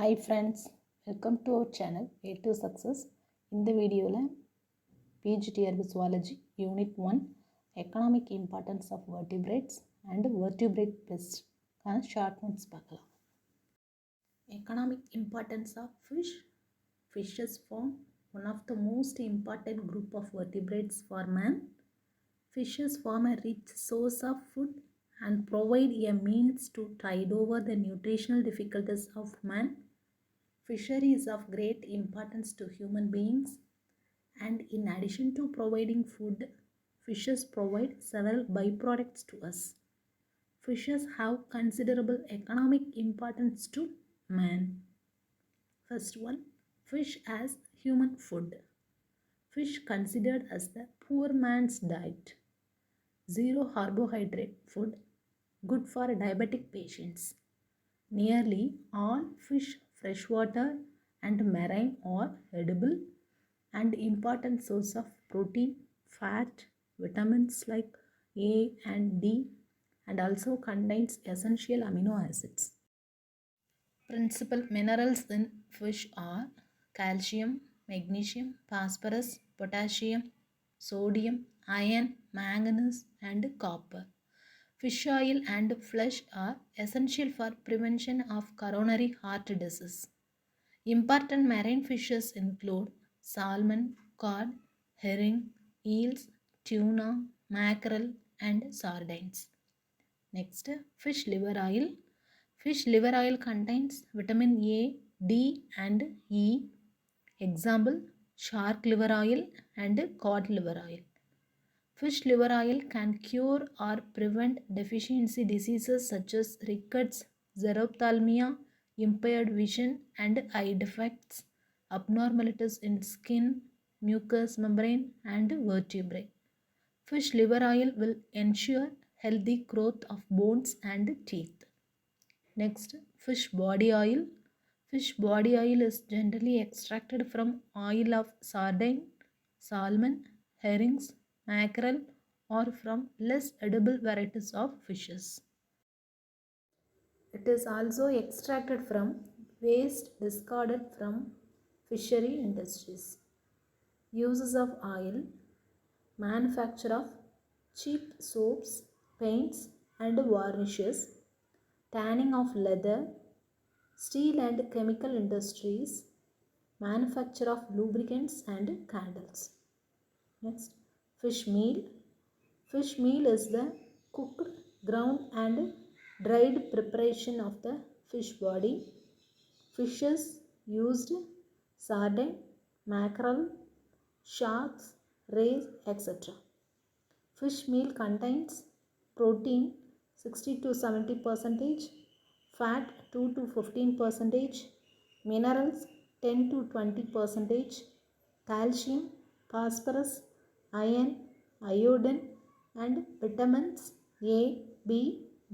Hi friends, welcome to our channel A to Success. இந்த வீடியோவில் PGTRB Zoology Unit 1 Economic Importance of Vertebrates and Vertebrate Pest short notes பார்க்கலாம். Economic importance of fish. Fishes form one of the most important group of vertebrates for man. Fishes form a rich source of food and provide a means to tide over the nutritional difficulties of man. Fishery is of great importance to human beings, and in addition to providing food, fishes provide several byproducts to us. Fishes have considerable economic importance to man. First one, fish as human food. Fish considered as the poor man's diet. Zero carbohydrate food, good for diabetic patients. Nearly all fish, freshwater and marine, are edible and important source of protein, fat, vitamins like A and D, and also contains essential amino acids. Principal minerals in fish are calcium, magnesium, phosphorus, potassium, sodium, iron, manganese and copper. Fish oil and flesh are essential for prevention of coronary heart disease. Important marine fishes include salmon, cod, herring, eels, tuna, mackerel and sardines. Next, fish liver oil. Fish liver oil contains vitamin A, D and E. Example, shark liver oil and cod liver oil. Fish liver oil can cure or prevent deficiency diseases such as rickets, xerophthalmia, impaired vision and eye defects, abnormalities in skin, mucous membrane and vertebrae. Fish liver oil will ensure healthy growth of bones and teeth. Next, fish body oil. Fish body oil is generally extracted from oil of sardine, salmon, herrings, mackerel, or from less edible varieties of fishes. It is also extracted from waste discarded from fishery industries. Uses of oil: manufacture of cheap soaps, paints and varnishes, tanning of leather, steel and chemical industries, manufacture of lubricants and candles. Next, fish meal. Fish meal is the cooked, ground and dried preparation of the fish body. Fishes used: sardine, mackerel, sharks, rays, etc. Fish meal contains protein 60 to 70%, fat 2 to 15%, minerals 10 to 20%, calcium, phosphorus, iron, iodine and vitamins A, B,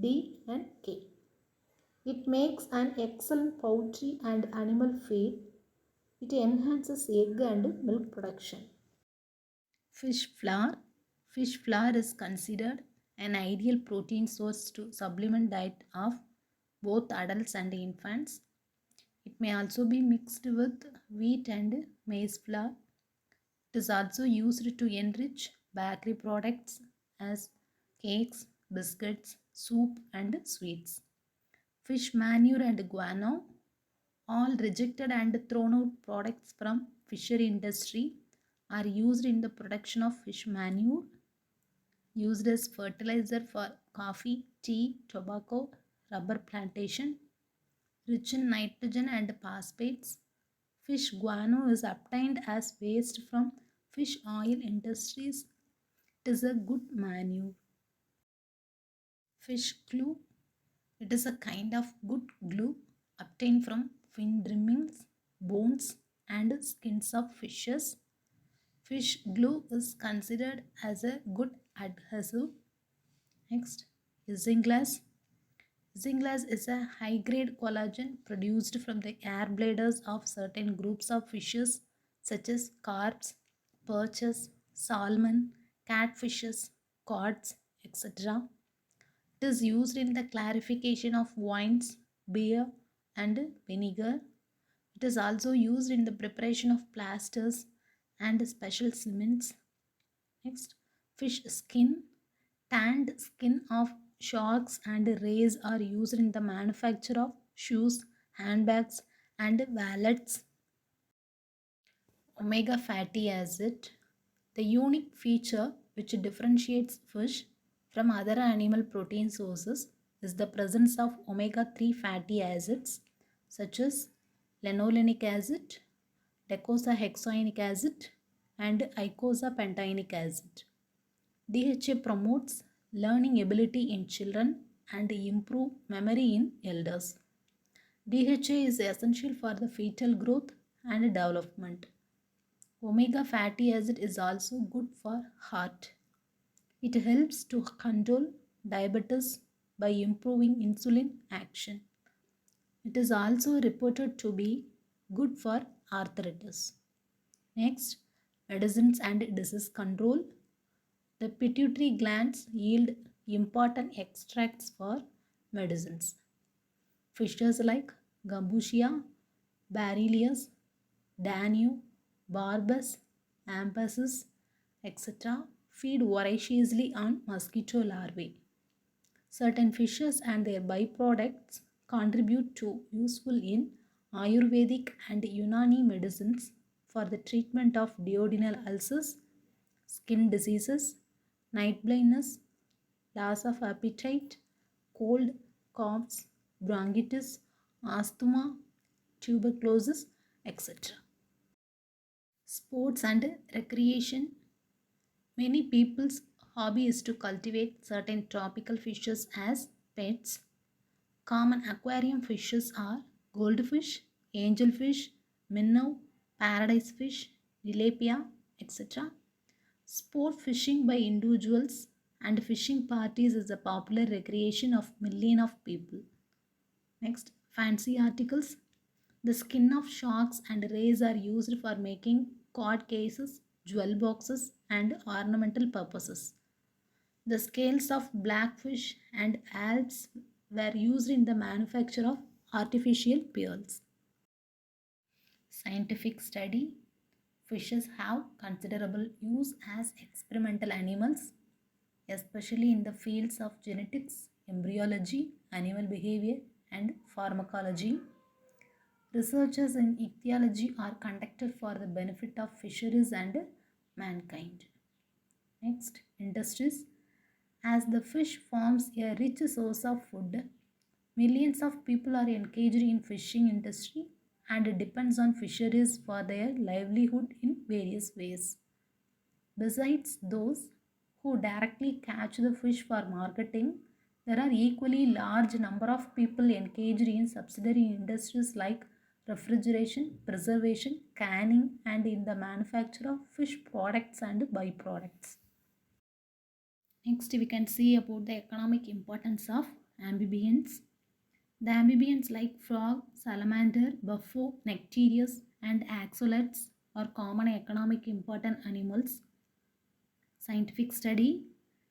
D and K. It makes an excellent poultry and animal feed. It enhances egg and milk production. Fish flour. Fish flour is considered an ideal protein source to supplement diet of both adults and infants. It may also be mixed with wheat and maize flour. It is also used to enrich bakery products as cakes, biscuits, soup and sweets. Fish manure and guano. All rejected and thrown out products from fishery industry are used in the production of fish manure, used as fertilizer for coffee, tea, tobacco, rubber plantation, rich in nitrogen and phosphates. Fish guano is obtained as waste from fish oil industries. It is a good manure. Fish glue. It is a kind of good glue obtained from fin trimmings, bones and skins of fishes. Fish glue is considered as a good adhesive. Next, isinglass. Isinglass is a high-grade collagen produced from the air bladders of certain groups of fishes such as carps, perches, salmon, catfishes, cods, etc. It is used in the clarification of wines, beer and vinegar. It is also used in the preparation of plasters and special cements. Next, fish skin. Tanned skin of sharks and rays are used in the manufacture of shoes, handbags, and wallets. Omega fatty acid. The unique feature which differentiates fish from other animal protein sources is the presence of omega-3 fatty acids such as linolenic acid, docosahexaenic acid, and icosapentaenic acid. DHA promotes learning ability in children and improve memory in elders. DHA is essential for the fetal growth and development. Omega fatty acid is also good for heart. It helps to control diabetes by improving insulin action. It is also reported to be good for arthritis. Next, medicines and disease control. The pituitary glands yield important extracts for medicines. Fishes like Gambusia, Barilius, Danube, Barbus, Ampassus, etc. feed voraciously on mosquito larvae. Certain fishes and their byproducts contribute to useful in Ayurvedic and Unani medicines for the treatment of duodenal ulcers, skin diseases, night blindness, loss of appetite, cold, coughs, bronchitis, asthma, tuberculosis, etc. Sports and recreation. Many people's hobby is to cultivate certain tropical fishes as pets. Common aquarium fishes are goldfish, angelfish, minnow, paradise fish, tilapia, etc. Sport fishing by individuals and fishing parties is a popular recreation of millions of people. Next, fancy articles. The skin of sharks and rays are used for making card cases, jewel boxes, and ornamental purposes. The scales of blackfish and alps were used in the manufacture of artificial pearls. Scientific study. Fishes have considerable use as experimental animals, especially in the fields of genetics, embryology, animal behavior, and pharmacology. Researches in ichthyology are conducted for the benefit of fisheries and mankind. Next, industries. As the fish forms a rich source of food, millions of people are engaged in fishing industry and depends on fisheries for their livelihood in various ways. Besides those who directly catch the fish for marketing, there are equally large number of people engaged in subsidiary industries like refrigeration, preservation, canning, and in the manufacture of fish products and byproducts. Next, we can see about the economic importance of amphibians. The amphibians like frog, salamander, buffalo, nectarius, and axolots are common economic important animals. Scientific study.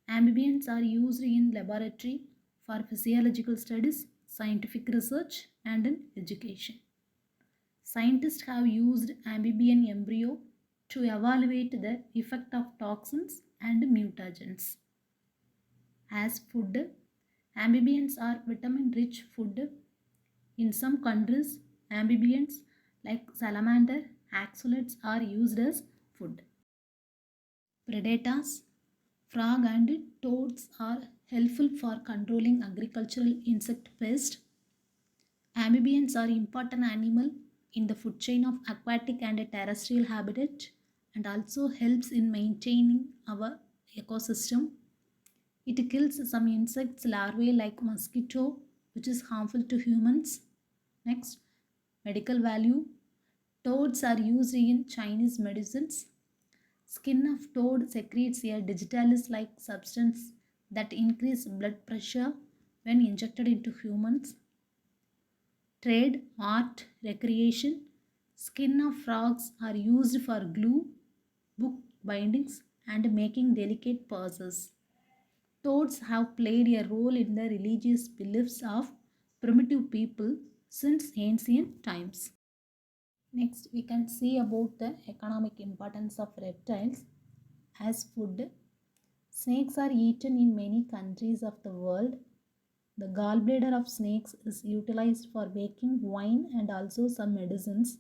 Amphibians are used in laboratory for physiological studies, scientific research, and in education. Scientists have used amphibian embryo to evaluate the effect of toxins and mutagens. As food, amphibians are vitamin-rich food. In some countries, amphibians like salamander, axolots are used as food. Predators. Frog and toads are helpful for controlling agricultural insect pests. Amphibians are important animal in the food chain of aquatic and terrestrial habitat and also helps in maintaining our ecosystem. It kills some insects larvae like mosquito which is harmful to humans. Next, medical value. Toads are used in Chinese medicines. Skin of toad secretes a digitalis-like substance that increases blood pressure when injected into humans. Trade, art, recreation. Skin of frogs are used for glue, book bindings, and making delicate purses. Toads have played a role in the religious beliefs of primitive people since ancient times. Next, we can see about the economic importance of reptiles as food. Snakes are eaten in many countries of the world. The gallbladder of snakes is utilized for making wine and also some medicines.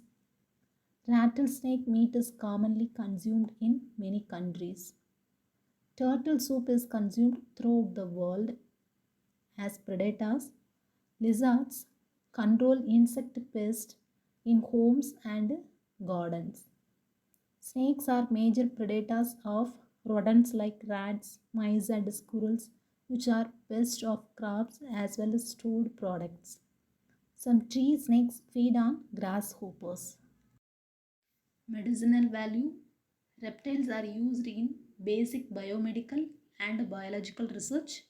Rattlesnake meat is commonly consumed in many countries. Turtle soup is consumed throughout the world. As predators, lizards control insect pests in homes and gardens. Snakes are major predators of rodents like rats, mice, and squirrels, which are pests of crops as well as stored products. Some tree snakes feed on grasshoppers. Medicinal value. Reptiles are used in basic biomedical and biological research.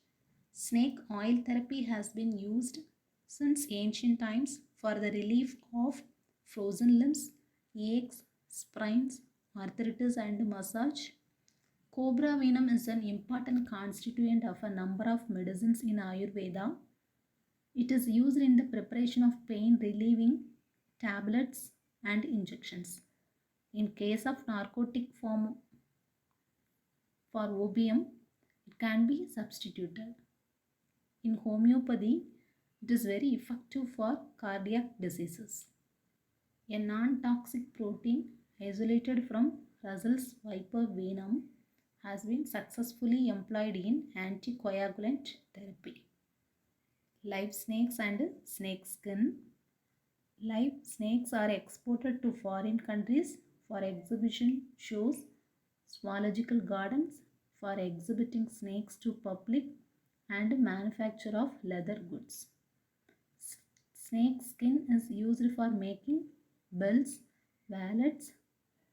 Snake oil therapy has been used since ancient times for the relief of frozen limbs, aches, sprains, arthritis, and massage. Cobra venom is an important constituent of a number of medicines in Ayurveda. It is used in the preparation of pain relieving tablets and injections. In case of narcotic form for opium, it can be substituted. In homeopathy, it is very effective for cardiac diseases. A non-toxic protein isolated from Russell's viper venom has been successfully employed in anticoagulant therapy. Live snakes and snake skin. Live snakes are exported to foreign countries for exhibition shows, zoological gardens for exhibiting snakes to public, and manufacture of leather goods. Snake skin is used for making belts, wallets,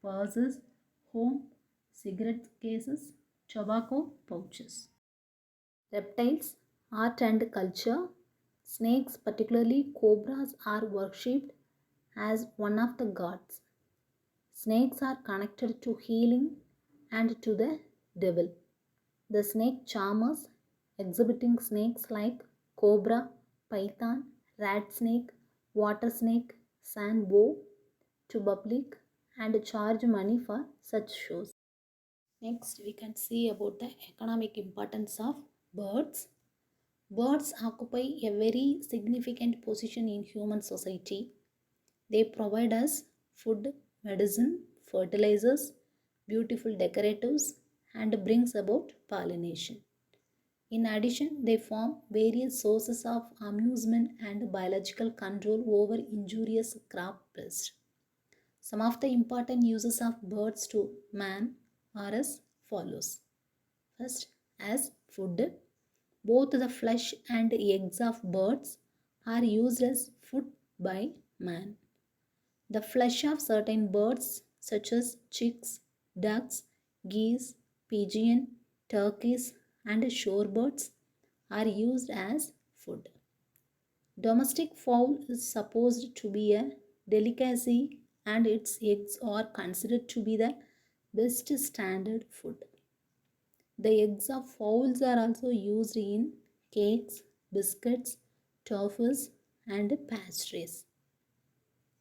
purses, home, cigarette cases, tobacco pouches. Reptiles, art and culture. Snakes, particularly cobras, are worshipped as one of the gods. Snakes are connected to healing and to the devil. The snake charmers exhibiting snakes like cobra, python, rat snake, water snake, sand boa to public and charge money for such shows. Next, we can see about the economic importance of birds. Birds occupy a very significant position in human society. They provide us food, medicine, fertilizers, beautiful decoratives, and brings about pollination. In addition, they form various sources of amusement and biological control over injurious crop pests. Some of the important uses of birds to man are as follows. First, as food. Both the flesh and eggs of birds are used as food by man. The flesh of certain birds such as chicks, ducks, geese, pigeon, turkeys, and shorebirds are used as food. Domestic fowl is supposed to be a delicacy and its eggs are considered to be the best standard food. The eggs of fowls are also used in cakes, biscuits, toffees, and pastries.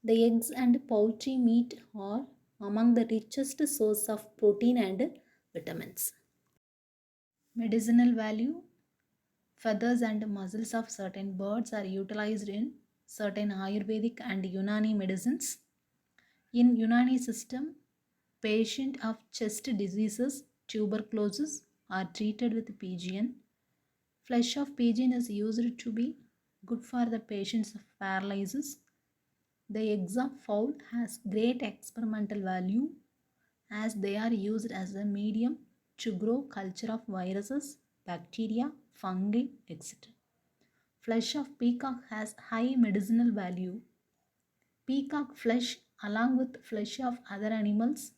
The eggs and poultry meat are among the richest source of protein and vitamins. Medicinal value. Feathers and muscles of certain birds are utilized in certain Ayurvedic and Unani medicines. In Unani system, patients of chest diseases, tuberculosis are treated with pigeon. Flesh of pigeon is used to be good for the patients of paralysis. The eggs of fowl has great experimental value as they are used as a medium to grow culture of viruses, bacteria, fungi, etc. Flesh of peacock has high medicinal value. Peacock flesh along with flesh of other animals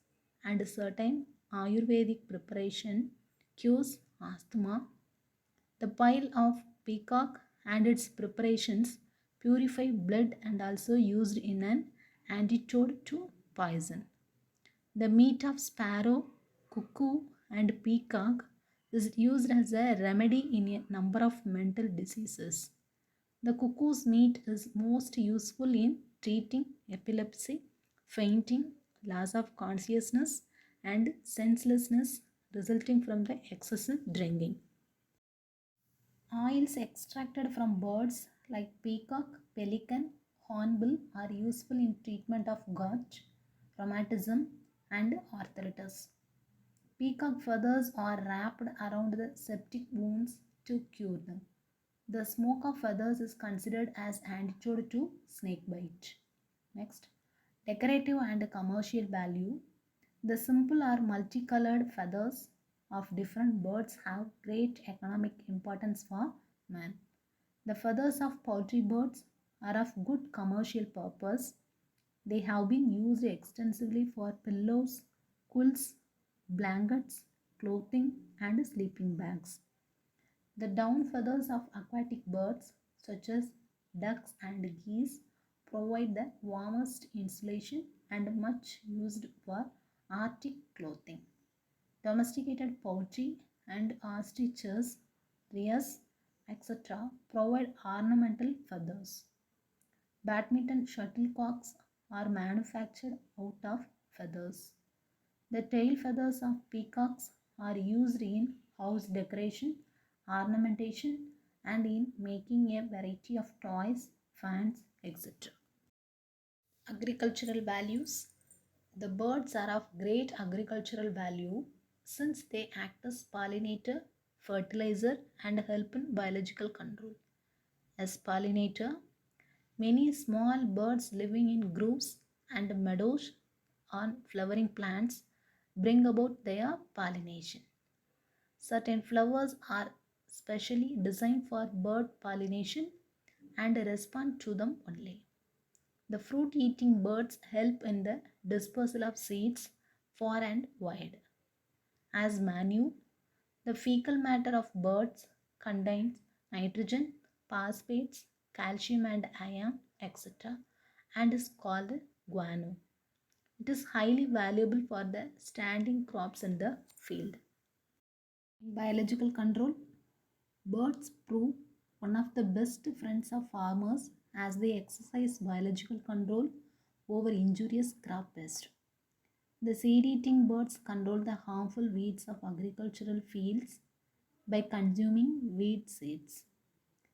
and certain Ayurvedic preparation cures asthma. The pile of peacock and its preparations purify blood and also used in an antidote to poison. The meat of sparrow, cuckoo and peacock is used as a remedy in a number of mental diseases. The cuckoo's meat is most useful in treating epilepsy, fainting, loss of consciousness, and senselessness resulting from the excessive drinking. Oils extracted from birds like peacock, pelican, hornbill are useful in treatment of gout, rheumatism, and arthritis. Peacock feathers are wrapped around the septic wounds to cure them. The smoke of feathers is considered as antidote to snake bite. Next, decorative and commercial value. The simple or multicolored feathers of different birds have great economic importance for man. The feathers of poultry birds are of good commercial purpose. They have been used extensively for pillows, quilts, blankets, clothing, and sleeping bags. The down feathers of aquatic birds such as ducks and geese provide the warmest insulation and much used for Arctic clothing. Domesticated poultry and ostriches, rheas, etc. provide ornamental feathers. Badminton shuttlecocks are manufactured out of feathers. The tail feathers of peacocks are used in house decoration, ornamentation, and in making a variety of toys, fans, etc. Agricultural values. The birds are of great agricultural value since they act as pollinator, fertilizer, and help in biological control. As pollinator, many small birds living in groves and meadows on flowering plants bring about their pollination. Certain flowers are specially designed for bird pollination and respond to them only. The fruit-eating birds help in the dispersal of seeds far and wide. As manure, the fecal matter of birds contains nitrogen, phosphates, calcium and iron, etc. and is called guano. It is highly valuable for the standing crops in the field. In biological control, birds prove one of the best friends of farmers as they exercise biological control over injurious crop pests. The seed-eating birds control the harmful weeds of agricultural fields by consuming weed seeds.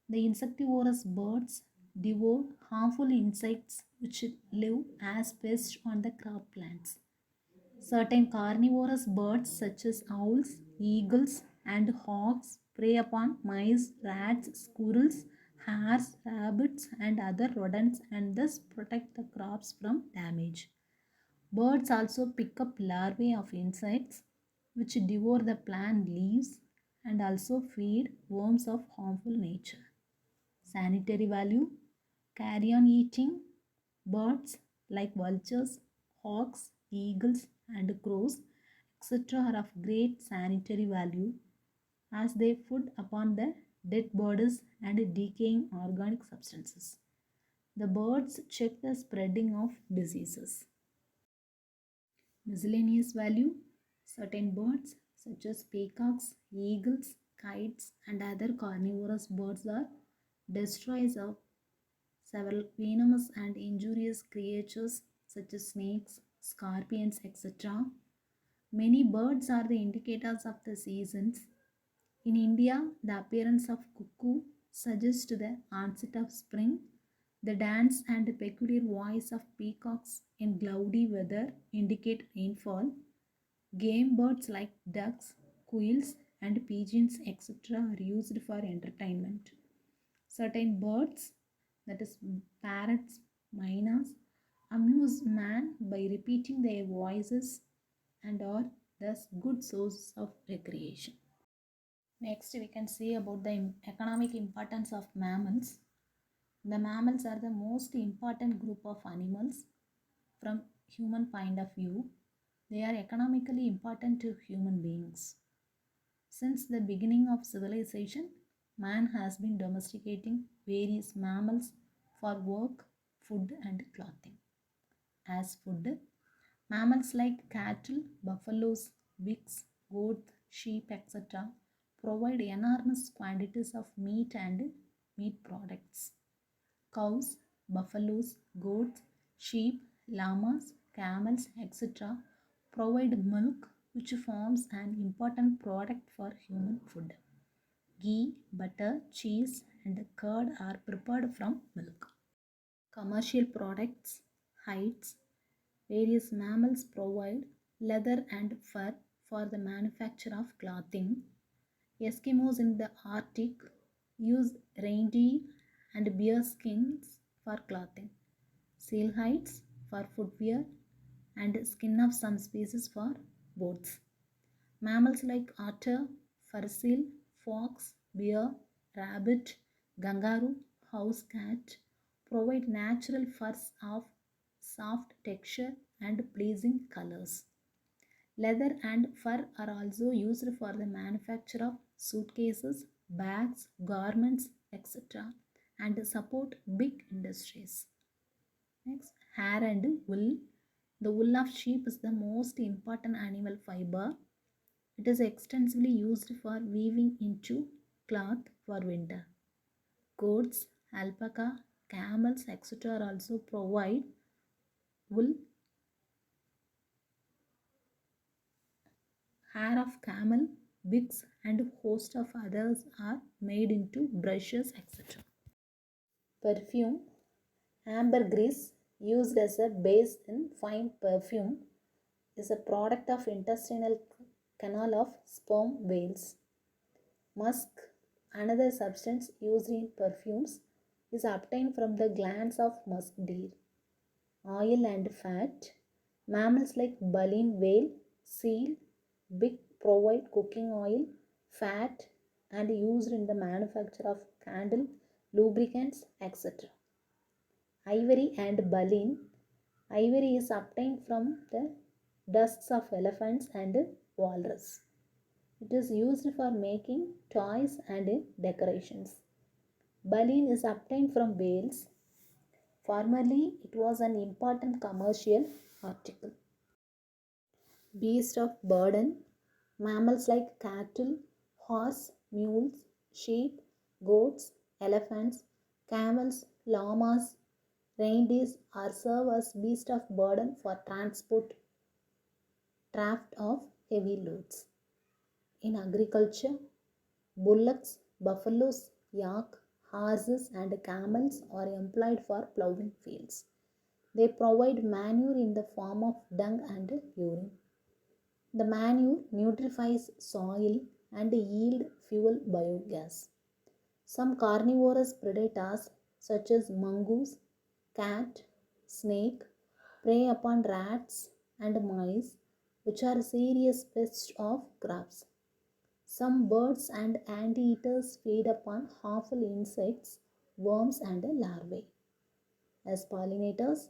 The insectivorous birds devour harmful insects which live as pests on the crop plants. Certain carnivorous birds such as owls, eagles, and hawks prey upon mice, rats, squirrels, hares, rabbits, and other rodents and thus protect the crops from damage. Birds also pick up larvae of insects which devour the plant leaves and also feed worms of harmful nature. Sanitary value. Carrion eating birds like vultures, hawks, eagles, and crows, etc., are of great sanitary value as they feed upon the dead bodies and decaying organic substances. The birds check the spreading of diseases. Miscellaneous value. Certain birds such as peacocks, eagles, kites, and other carnivorous birds are destroyers of several venomous and injurious creatures such as snakes, scorpions, etc. Many birds are the indicators of the seasons. In India, the appearance of cuckoo suggests the onset of spring. The dance and peculiar voice of peacocks in cloudy weather indicate rainfall. Game birds like ducks, quails, and pigeons, etc., are used for entertainment. Certain birds, that is parrots, mynas, amuse man by repeating their voices and are thus good sources of recreation. Next, we can see about the economic importance of mammals. The mammals are the most important group of animals from human point of view. They are economically important to human beings. Since the beginning of civilization, man has been domesticating various mammals for work, food, and clothing. As food, mammals like cattle, buffaloes, pigs, goats, sheep, etc. provide enormous quantities of meat and meat products. Cows, buffaloes, goats, sheep, llamas, camels, etc. provide milk, which forms an important product for human food. Ghee, butter, cheese, and curd are prepared from milk. Commercial products, hides. Various mammals provide leather and fur for the manufacture of clothing. Eskimos in the Arctic use reindeer and bear skins for clothing, seal hides for footwear, and skin of some species for boats. Mammals like otter, fur seal, fox, bear, rabbit, kangaroo, house cat provide natural furs of soft texture and pleasing colors. Leather and fur are also used for the manufacture of suitcases, bags, garments, etc. and support big industries. Next, hair and wool. The wool of sheep is the most important animal fiber. It is extensively used for weaving into cloth for winter. Goats, alpaca, camels, etc. also provide wool. Hair of camel, wigs, and a host of others are made into brushes, etc. Perfume. Ambergris, used as a base in fine perfume, is a product of intestinal canal of sperm whales. Musk, another substance used in perfumes, is obtained from the glands of musk deer. Oil and fat. Mammals like baleen whale, seal, big provide cooking oil, fat, and used in the manufacture of candle, lubricants, etc. Ivory and baleen. Ivory is obtained from the tusks of elephants and walrus. It is used for making toys and decorations. Baleen is obtained from whales. Formerly, it was an important commercial article. Beast of burden. Mammals like cattle, horse, mules, sheep, goats, elephants, camels, llamas, reindeers are served as beasts of burden for transport draft of heavy loads. In agriculture, bullocks, buffaloes, yak, horses, and camels are employed for plowing fields. They provide manure in the form of dung and urine. The manure nutrifies soil and yield fuel biogas. Some carnivorous predators such as mongoose, cat, snake prey upon rats and mice, which are serious pests of crops. Some birds and anteaters feed upon harmful insects, worms, and larvae. As pollinators,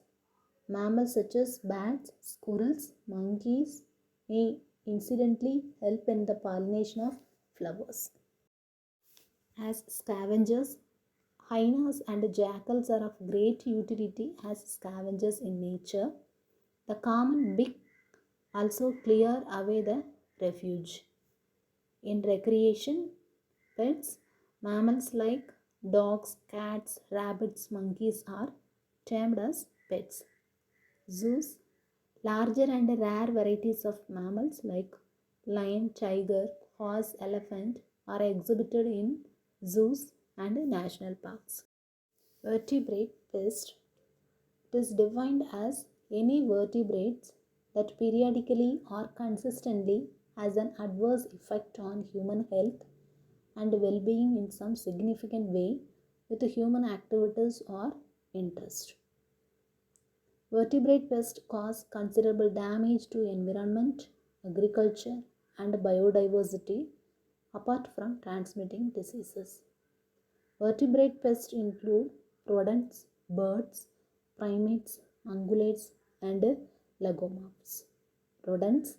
mammals such as bats, squirrels, monkeys may incidentally help in the pollination of flowers. As scavengers, hyenas and jackals are of great utility as scavengers in nature. The common beak also clear away the refuge. In recreation, pets, mammals like dogs, cats, rabbits, monkeys are termed as pets. Zoos, larger and rare varieties of mammals like lion, tiger, horse, elephant are exhibited in zoos and national parks. Vertebrate pest. It is defined as any vertebrates that periodically or consistently has an adverse effect on human health and well-being in some significant way with human activities or interest. Vertebrate pests cause considerable damage to environment, agriculture, and biodiversity apart from transmitting diseases. Vertebrate pests include rodents, birds, primates, ungulates, and lagomorphs. Rodents.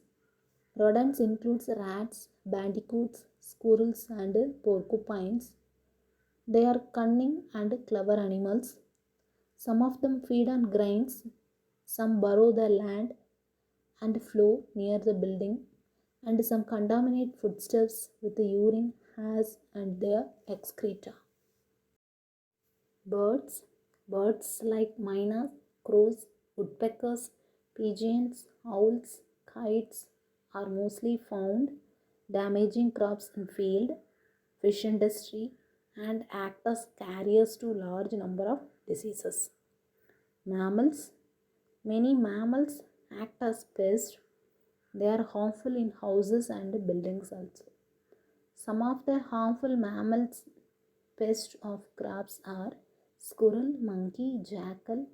Rodents includes rats, bandicoots, squirrels, and porcupines. They are cunning and clever animals. Some of them feed on grains, some burrow the land and flow near the building, and some contaminate foodstuffs with the urine, hairs, and their excreta. Birds. Birds like miners, crows, woodpeckers, Pigeons, owls, kites are mostly found damaging crops in field, fish industry, and act as carriers to large number of diseases. Mammals. Many mammals act as pests. They are harmful in houses and buildings also. Some of the harmful mammals pests of crops are squirrel, monkey, jackal,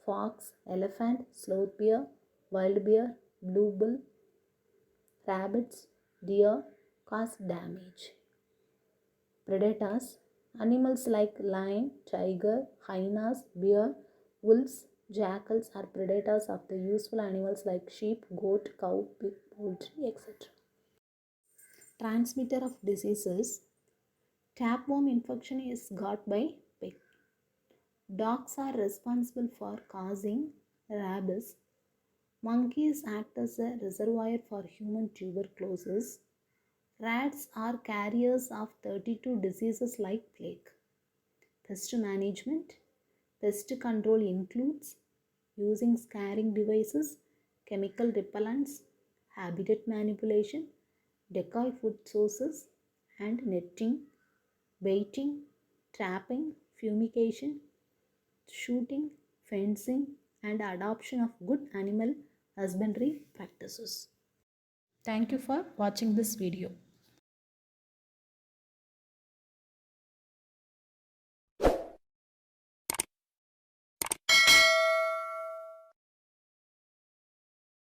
fox, elephant, sloth bear, wild bear, blue bull, rabbits, deer cause damage. Predators. Animals like lion, tiger, hyenas, bear, wolves, jackals are predators of the useful animals like sheep, goat, cow, pig, poultry, etc. Transmitter of diseases. Tapeworm infection is got by pig. Dogs are responsible for causing rabies. Monkeys act as a reservoir for human tuberculosis. Rats are carriers of 32 diseases like plague. Pest management. Pest control includes using scaring devices, chemical repellents, habitat manipulation, decoy food sources, and netting, baiting, trapping, fumigation, shooting, fencing, and adoption of good animal husbandry practices. Thank you for watching this video.